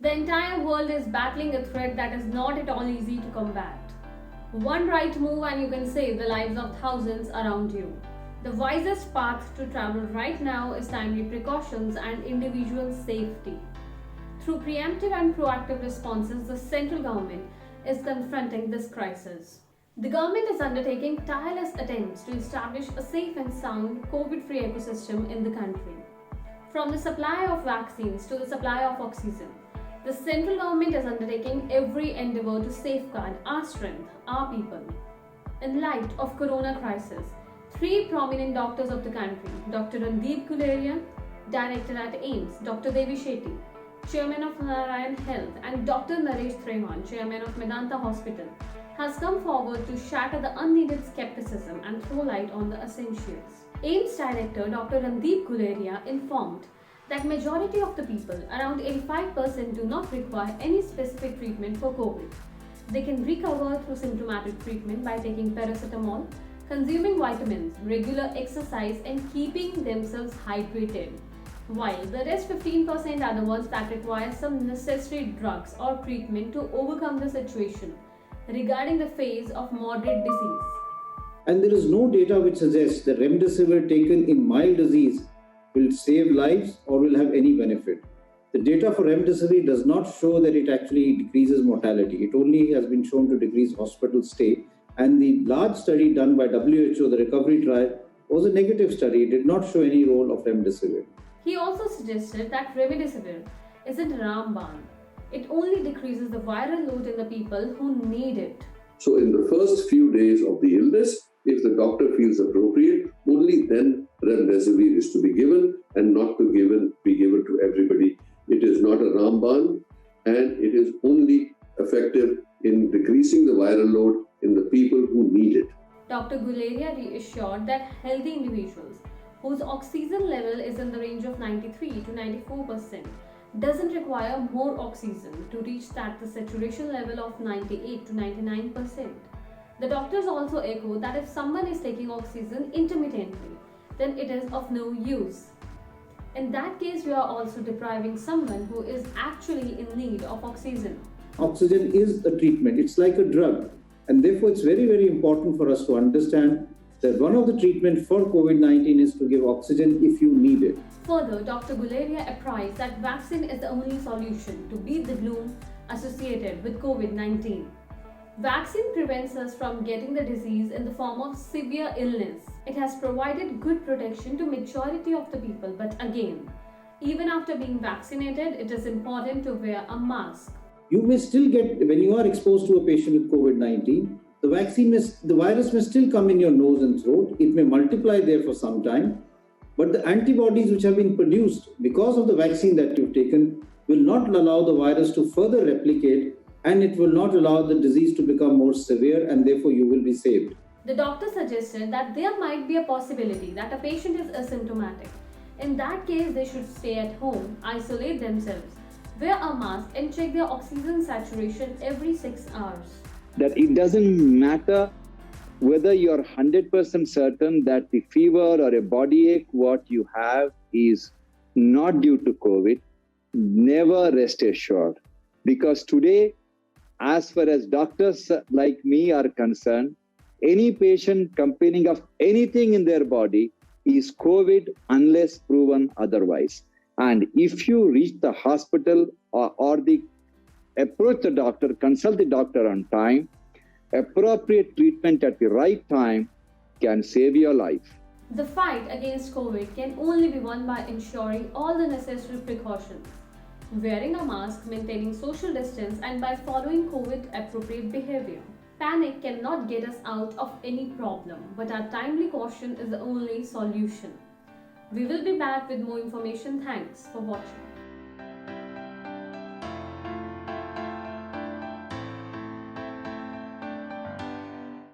The entire world is battling a threat that is not at all easy to combat. One right move and you can save the lives of thousands around you. The wisest path to travel right now is timely precautions and individual safety. Through preemptive and proactive responses, the central government is confronting this crisis. The government is undertaking tireless attempts to establish a safe and sound COVID-free ecosystem in the country. From the supply of vaccines to the supply of oxygen, the central government is undertaking every endeavor to safeguard our strength, our people. In light of corona crisis, three prominent doctors of the country, Dr. Randeep Guleria, Director at AIIMS, Dr. Devi Shetty, Chairman of Narayan Health, and Dr. Naresh Trehan, Chairman of Medanta Hospital, has come forward to shatter the unneeded skepticism and throw light on the essentials. AIIMS Director Dr. Randeep Guleria informed that majority of the people, around 85%, do not require any specific treatment for COVID. They can recover through symptomatic treatment by taking paracetamol, consuming vitamins, regular exercise, and keeping themselves hydrated. While the rest 15% are the ones that require some necessary drugs or treatment to overcome the situation regarding the phase of moderate disease. And there is no data which suggests that remdesivir taken in mild disease will save lives or will have any benefit. The data for remdesivir does not show that it actually decreases mortality. It only has been shown to decrease hospital stay. And the large study done by WHO, the recovery trial, was a negative study. It did not show any role of remdesivir. He also suggested that remdesivir isn't a Ramban. It only decreases the viral load in the people who need it. So in the first few days of the illness, if the doctor feels appropriate, only then remdesivir is to be given and not to be given to everybody. It is not a Ramban and it is only effective in decreasing the viral load in the people who need it. Dr. Guleria reassured that healthy individuals whose oxygen level is in the range of 93 to 94% doesn't require more oxygen to reach the saturation level of 98 to 99%. The doctors also echo that if someone is taking oxygen intermittently, then it is of no use. In that case, you are also depriving someone who is actually in need of oxygen. Oxygen is a treatment. It's like a drug. And therefore, it's very, very important for us to understand that one of the treatments for COVID-19 is to give oxygen if you need it. Further, Dr. Guleria apprised that vaccine is the only solution to beat the gloom associated with COVID-19. Vaccine prevents us from getting the disease in the form of severe illness. It has provided good protection to majority of the people, but again, even after being vaccinated, it is important to wear a mask. You may still get, when you are exposed to a patient with COVID-19, the virus may still come in your nose and throat. It may multiply there for some time, but the antibodies which have been produced because of the vaccine that you've taken will not allow the virus to further replicate, and it will not allow the disease to become more severe, and therefore you will be saved. The doctor suggested that there might be a possibility that a patient is asymptomatic. In that case, they should stay at home, isolate themselves, wear a mask, and check their oxygen saturation every 6 hours. That it doesn't matter whether you're 100% certain that the fever or a body ache what you have is not due to COVID, never rest assured. Because today, as far as doctors like me are concerned, any patient complaining of anything in their body is COVID unless proven otherwise. And if you reach the hospital or approach the doctor, consult the doctor on time, appropriate treatment at the right time can save your life. The fight against COVID can only be won by ensuring all the necessary precautions, wearing a mask, maintaining social distance, and by following COVID-appropriate behavior. Panic cannot get us out of any problem, but our timely caution is the only solution. We will be back with more information. Thanks for watching.